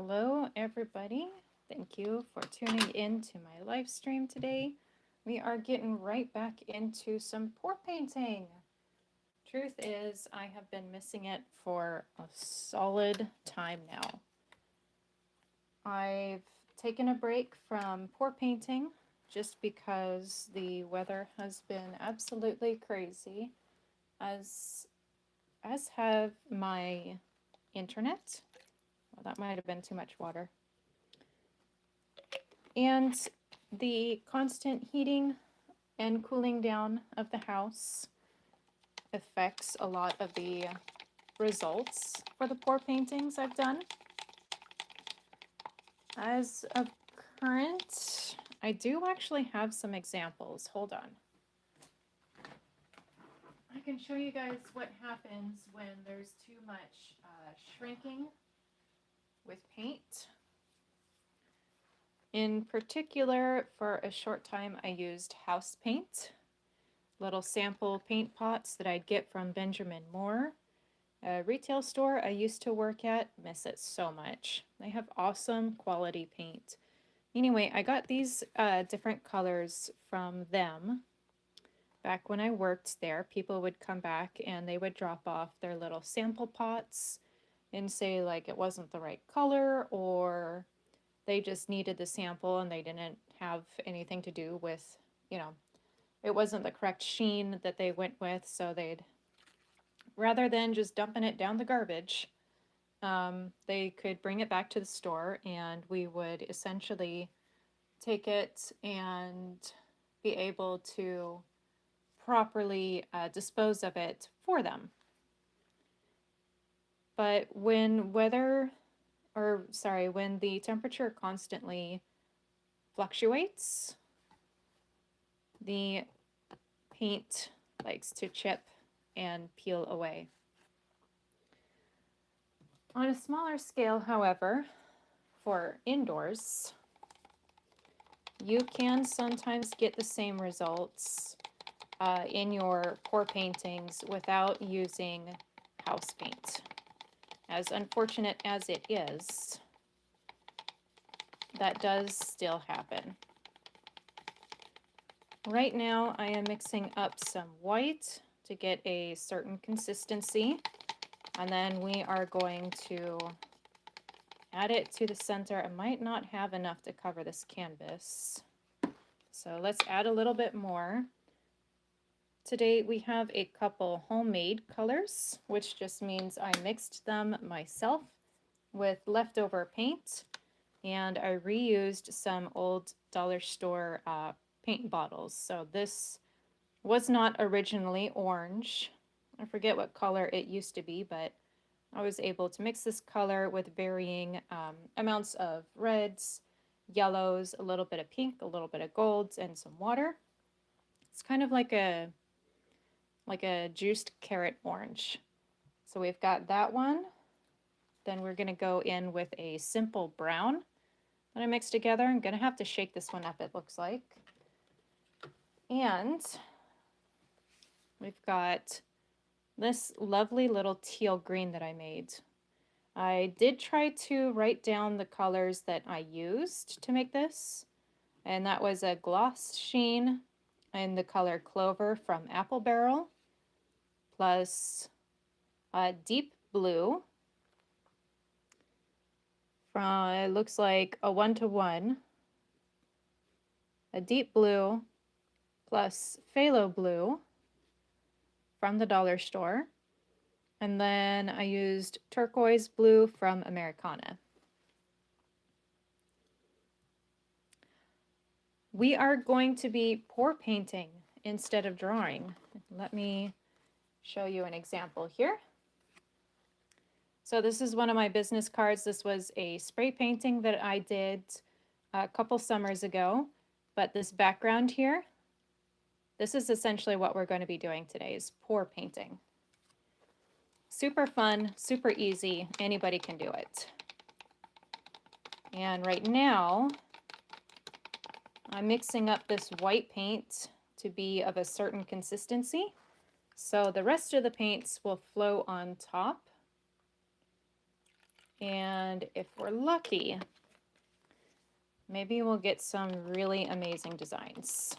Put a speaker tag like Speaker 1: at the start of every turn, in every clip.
Speaker 1: Hello, everybody. Thank you for tuning in to my live stream today. We are getting right back into some pour painting. Truth is, I have been missing it for a solid time now. I've taken a break from pour painting just because the weather has been absolutely crazy, as have my internet. Well, that might have been too much water. And the constant heating and cooling down of the house affects a lot of the results for the pour paintings I've done. As of current, I do actually have some examples. Hold on. I can show you guys what happens when there's too much shrinking with paint. In particular, for a short time, I used house paint, little sample paint pots that I'd get from Benjamin Moore, a retail store I used to work at. Miss it so much. They have awesome quality paint. Anyway, I got these different colors from them. Back when I worked there, people would come back and they would drop off their little sample pots and say like it wasn't the right color, or they just needed the sample and they didn't have anything to do with, it wasn't the correct sheen that they went with, so they'd, rather than just dumping it down the garbage, they could bring it back to the store and we would essentially take it and be able to properly dispose of it for them. But when when the temperature constantly fluctuates, the paint likes to chip and peel away. On a smaller scale, however, for indoors, you can sometimes get the same results in your pour paintings without using house paint. As unfortunate as it is, that does still happen. Right now, I am mixing up some white to get a certain consistency, and then we are going to add it to the center. I might not have enough to cover this canvas, so let's add a little bit more. Today we have a couple homemade colors, which just means I mixed them myself with leftover paint, and I reused some old dollar store paint bottles. So this was not originally orange. I forget what color it used to be, but I was able to mix this color with varying amounts of reds, yellows, a little bit of pink, a little bit of golds, and some water. It's kind of like a juiced carrot orange. So we've got that one. Then we're going to go in with a simple brown that I mixed together. I'm going to have to shake this one up, it looks like. And we've got this lovely little teal green that I made. I did try to write down the colors that I used to make this, and that was a gloss sheen in the color Clover from Apple Barrel, plus a deep blue from, it looks like a 1-to-1, a deep blue plus phthalo blue from the dollar store, and then I used turquoise blue from Americana. We are going to be pour painting instead of drawing. Let me show you an example here. So this is one of my business cards. This was a spray painting that I did a couple summers ago, but this background here, this is essentially what we're going to be doing today, is pour painting. Super fun, super easy, anybody can do it. And right now, I'm mixing up this white paint to be of a certain consistency, so the rest of the paints will flow on top. And if we're lucky, maybe we'll get some really amazing designs.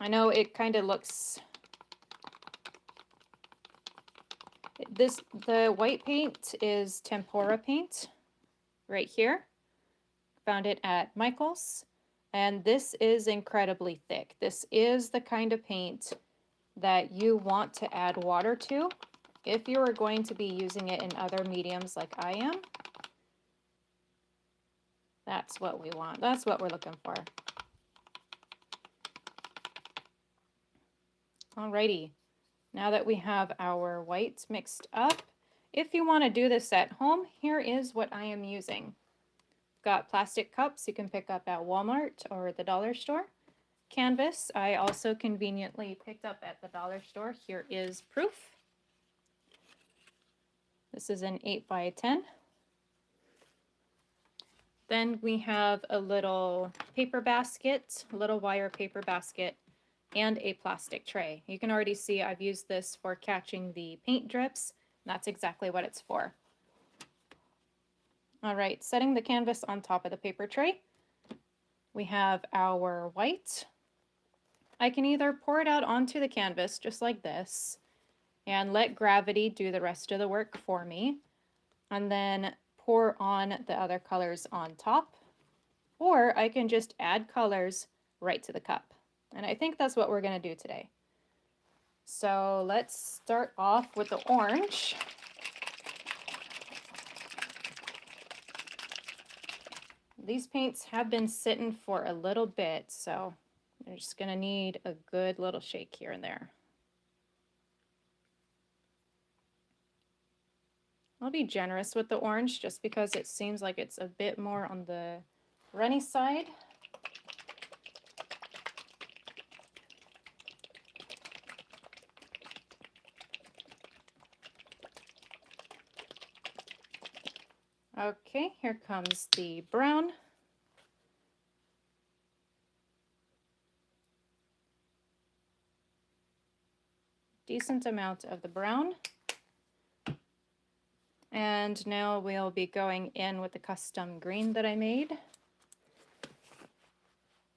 Speaker 1: I know it kind of looks, the white paint is tempera paint right here. Found it at Michael's. And this is incredibly thick. This is the kind of paint that you want to add water to if you are going to be using it in other mediums like I am. That's what we want. That's what we're looking for. Alrighty, now that we have our whites mixed up, if you want to do this at home, here is what I am using. Got plastic cups you can pick up at Walmart or the dollar store. Canvas I also conveniently picked up at the dollar store. Here is proof. This is an 8 by 10. Then we have a little paper basket, a little wire paper basket, and a plastic tray. You can already see I've used this for catching the paint drips. And that's exactly what it's for. All right, setting the canvas on top of the paper tray. We have our white. I can either pour it out onto the canvas just like this and let gravity do the rest of the work for me, and then pour on the other colors on top, or I can just add colors right to the cup. And I think that's what we're going to do today. So let's start off with the orange. These paints have been sitting for a little bit, so they're just going to need a good little shake here and there. I'll be generous with the orange just because it seems like it's a bit more on the runny side. Okay, here comes the brown. Decent amount of the brown. And now we'll be going in with the custom green that I made.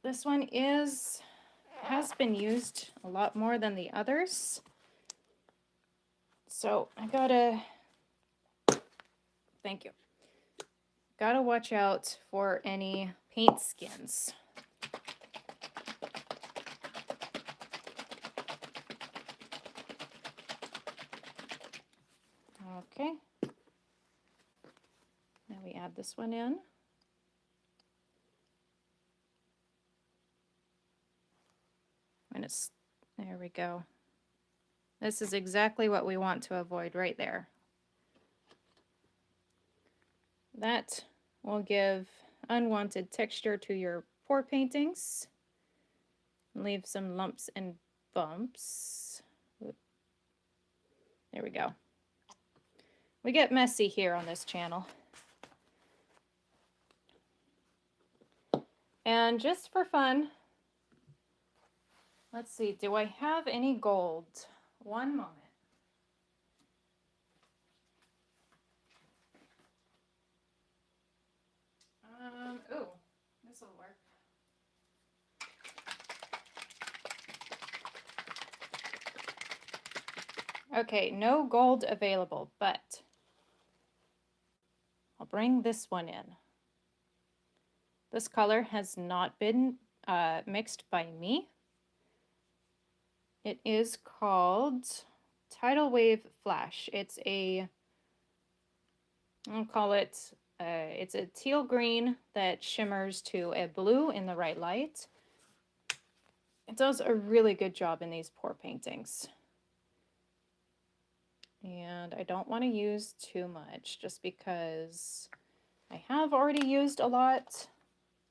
Speaker 1: This one has been used a lot more than the others. So I gotta, thank you. Gotta watch out for any paint skins. Okay. Now we add this one in. And there we go. This is exactly what we want to avoid right there. That will give unwanted texture to your pour paintings. Leave some lumps and bumps. There we go. We get messy here on this channel. And just for fun, let's see, do I have any gold? One moment. Ooh, this will work. Okay, no gold available, but I'll bring this one in. This color has not been mixed by me. It is called Tidal Wave Flash. It's I'll call it, it's a teal green that shimmers to a blue in the right light. It does a really good job in these pour paintings. And I don't want to use too much just because I have already used a lot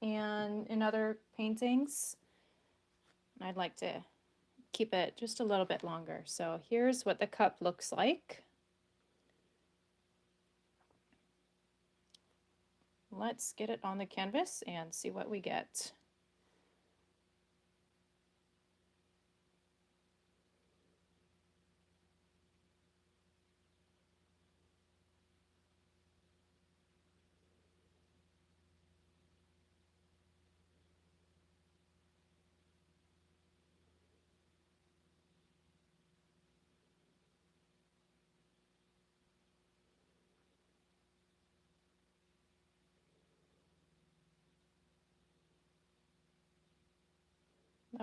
Speaker 1: in other paintings. I'd like to keep it just a little bit longer. So here's what the cup looks like. Let's get it on the canvas and see what we get.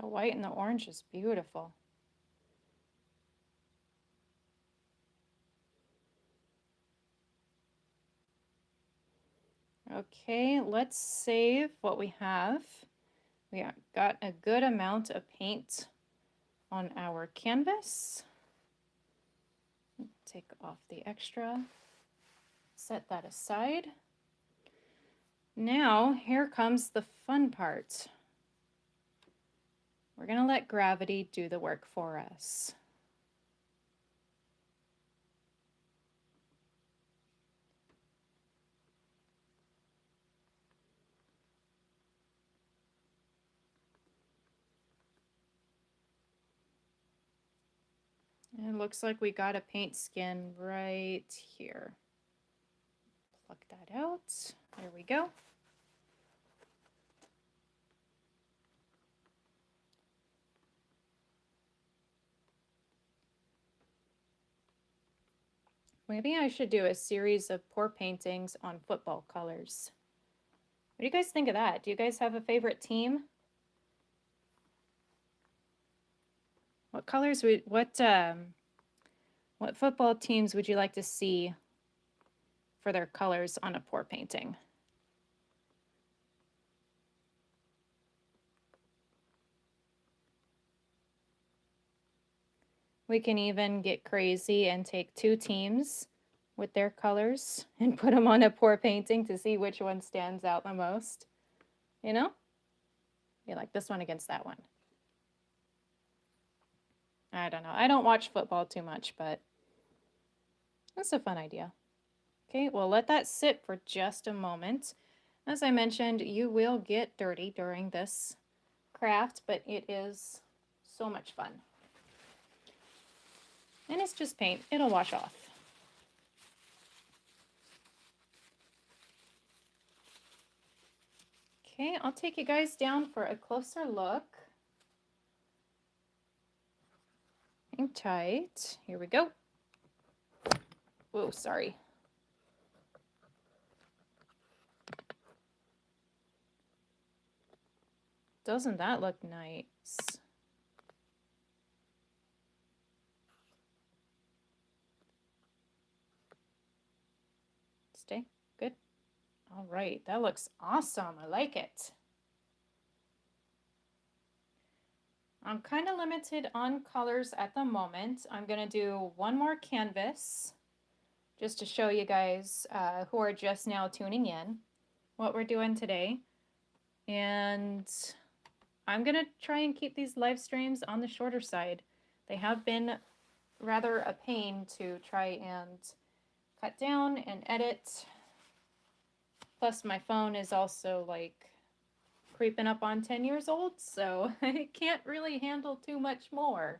Speaker 1: The white and the orange is beautiful. Okay, let's save what we have. We got a good amount of paint on our canvas. Take off the extra, set that aside. Now, here comes the fun part. We're going to let gravity do the work for us. It looks like we got a paint skin right here. Pluck that out. There we go. Maybe I should do a series of pour paintings on football colors. What do you guys think of that? Do you guys have a favorite team? What colors would what football teams would you like to see for their colors on a pour painting? We can even get crazy and take two teams with their colors and put them on a pour painting to see which one stands out the most. You know? You like this one against that one. I don't know. I don't watch football too much, but that's a fun idea. Okay, well, let that sit for just a moment. As I mentioned, you will get dirty during this craft, but it is so much fun. And it's just paint. It'll wash off. Okay, I'll take you guys down for a closer look. Hang tight. Here we go. Whoa, sorry. Doesn't that look nice? Stay. Good. All right, that looks awesome. I like it. I'm kind of limited on colors at the moment. I'm going to do one more canvas just to show you guys who are just now tuning in what we're doing today. And I'm going to try and keep these live streams on the shorter side. They have been rather a pain to try and cut down and edit. Plus my phone is also like creeping up on 10 years old, so I can't really handle too much more.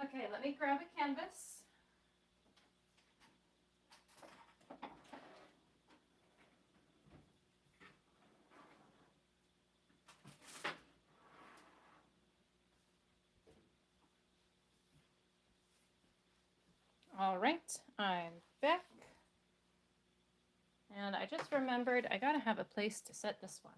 Speaker 1: Okay, let me grab a canvas. All right, I'm back. And I just remembered I gotta have a place to set this one.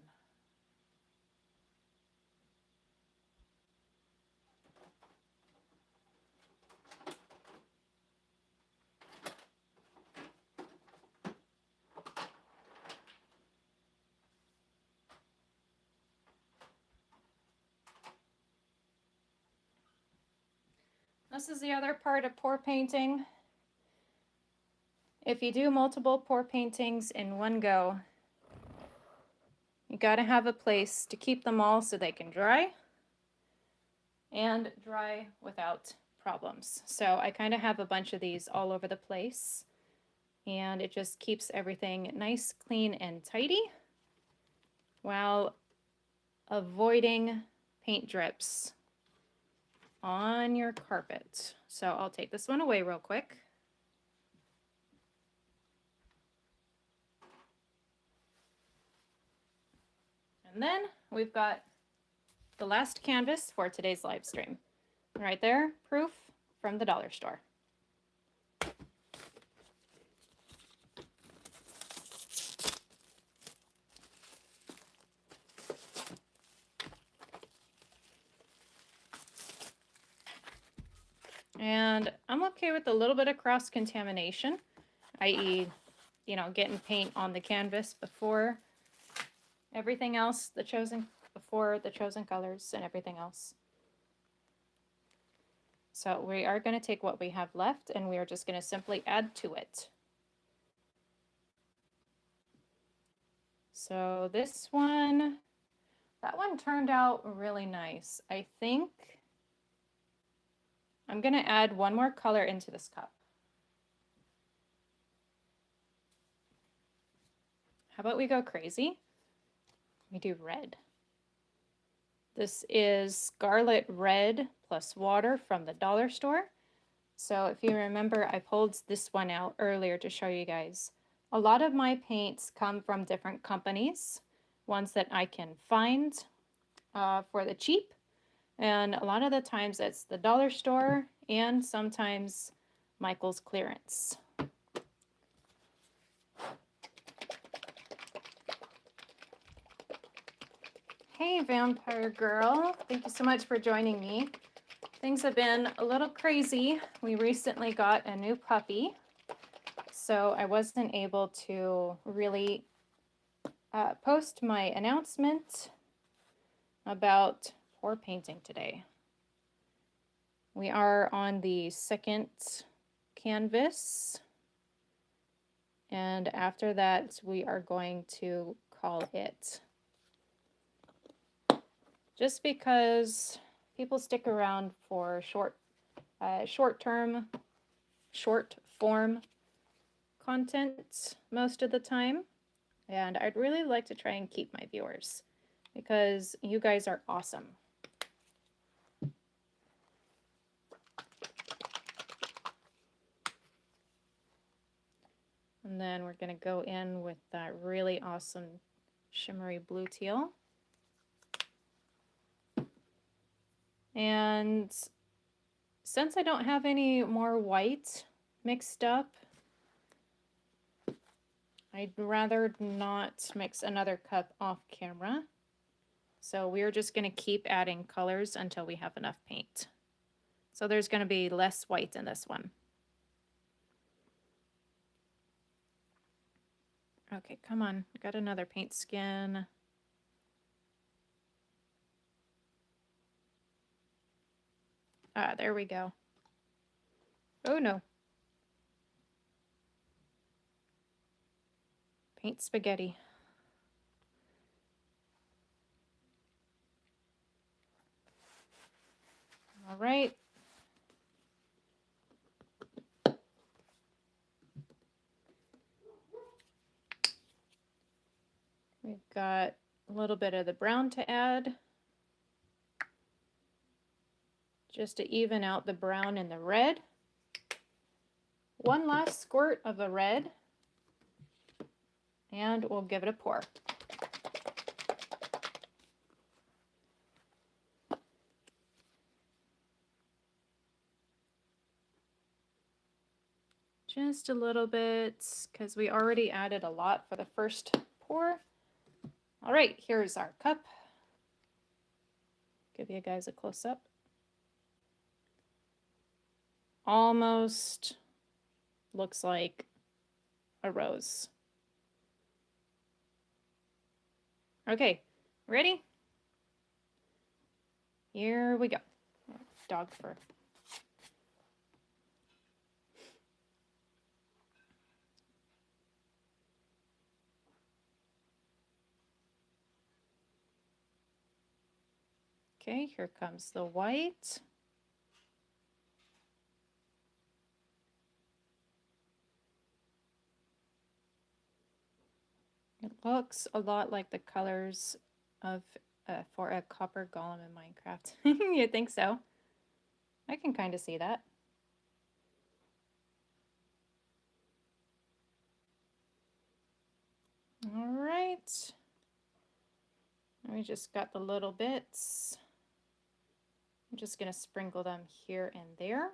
Speaker 1: This is the other part of pour painting. If you do multiple pour paintings in one go, you gotta have a place to keep them all so they can dry and dry without problems. So I kind of have a bunch of these all over the place, and it just keeps everything nice, clean, and tidy while avoiding paint drips on your carpet. So I'll take this one away real quick. And then we've got the last canvas for today's live stream. Right there, proof from the dollar store. And I'm okay with a little bit of cross-contamination, i.e., you know, getting paint on the canvas before everything else, before the chosen colors and everything else. So we are going to take what we have left and we are just going to simply add to it. So this one, that one turned out really nice. I think I'm going to add one more color into this cup. How about we go crazy? We do red. This is Scarlet Red plus water from the dollar store. So if you remember, I pulled this one out earlier to show you guys. A lot of my paints come from different companies, ones that I can find for the cheap. And a lot of the times it's the dollar store and sometimes Michael's clearance. Hey, Vampire Girl. Thank you so much for joining me. Things have been a little crazy. We recently got a new puppy, so I wasn't able to really post my announcement about pour painting today. We are on the second canvas, and after that we are going to call it. Just because people stick around for short form content most of the time, and I'd really like to try and keep my viewers because you guys are awesome. And then we're going to go in with that really awesome shimmery blue teal. And since I don't have any more white mixed up, I'd rather not mix another cup off camera. So we're just going to keep adding colors until we have enough paint. So there's going to be less white in this one. Okay, come on. Got another paint skin. Ah, there we go. Oh no. Paint spaghetti. All right. We've got a little bit of the brown to add, just to even out the brown and the red. One last squirt of the red, and we'll give it a pour. Just a little bit, because we already added a lot for the first pour. All right, here's our cup. Give you guys a close-up. Almost looks like a rose. Okay, ready? Here we go. Dog fur. Okay, here comes the white. It looks a lot like the colors of for a copper golem in Minecraft. You think so? I can kind of see that. All right. We just got the little bits. I'm just going to sprinkle them here and there.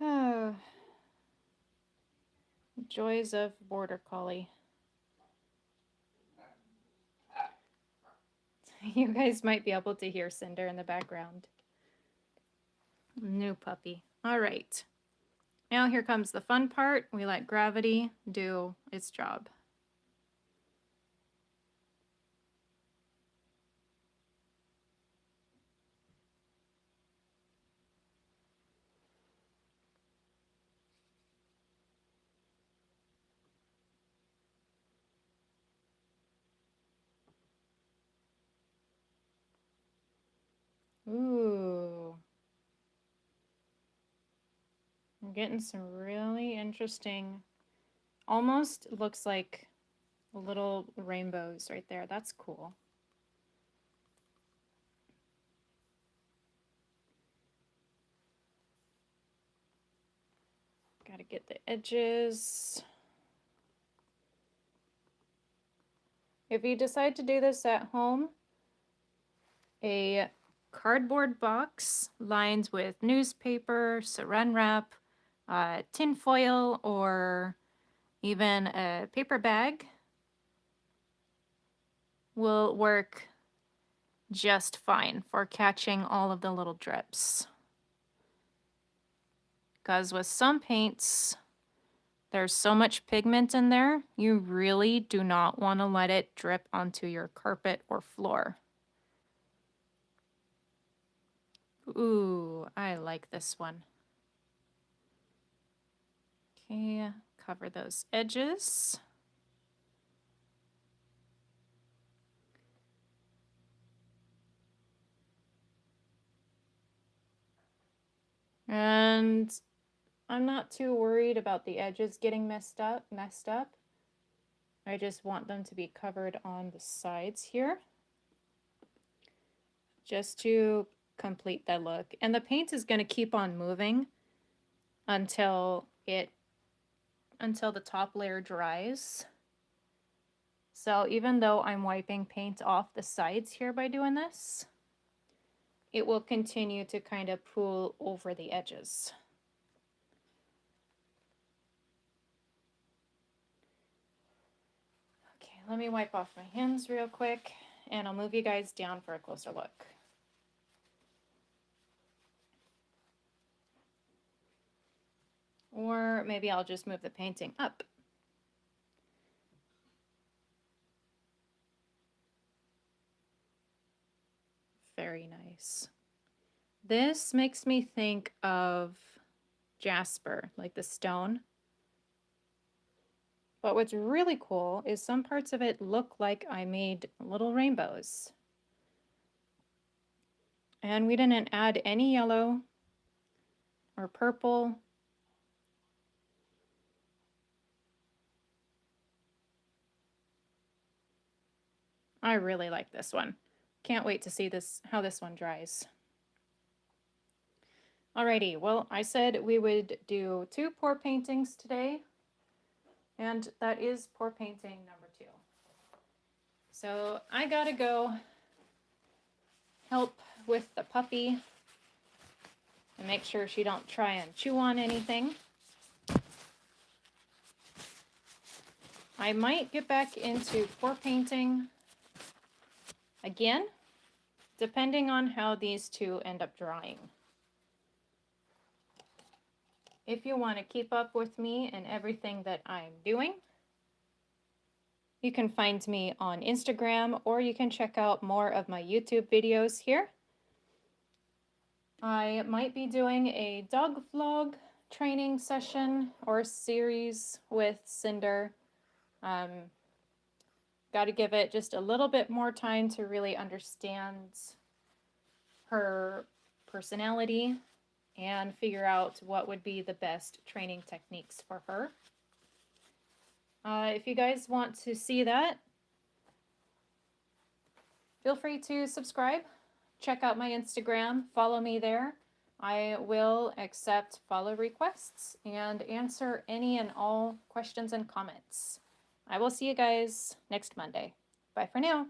Speaker 1: Oh, joys of Border Collie. You guys might be able to hear Cinder in the background. New puppy. All right. Now here comes the fun part. We let gravity do its job. Ooh. I'm getting some really interesting, almost looks like little rainbows right there. That's cool. Got to get the edges. If you decide to do this at home, a cardboard box lined with newspaper, saran wrap, tin foil, or even a paper bag will work just fine for catching all of the little drips. Because with some paints, there's so much pigment in there, you really do not want to let it drip onto your carpet or floor. Ooh, I like this one. Okay, cover those edges. And I'm not too worried about the edges getting messed up. I just want them to be covered on the sides here, just to complete that look. And the paint is going to keep on moving until the top layer dries. So even though I'm wiping paint off the sides here by doing this, it will continue to kind of pool over the edges. Okay, let me wipe off my hands real quick, and I'll move you guys down for a closer look. Or maybe I'll just move the painting up. Very nice. This makes me think of jasper, like the stone. But what's really cool is some parts of it look like I made little rainbows. And we didn't add any yellow or purple. I really like this one. Can't wait to see how this one dries. Alrighty, well, I said we would do 2 pour paintings today, and that is pour painting number 2. So I gotta go help with the puppy and make sure she don't try and chew on anything. I might get back into pour painting again, depending on how these 2 end up drying. If you want to keep up with me and everything that I'm doing, you can find me on Instagram, or you can check out more of my YouTube videos here. I might be doing a dog vlog training session or series with Cinder. Got to give it just a little bit more time to really understand her personality and figure out what would be the best training techniques for her. If you guys want to see that, feel free to subscribe. Check out my Instagram, follow me there. I will accept follow requests and answer any and all questions and comments. I will see you guys next Monday. Bye for now.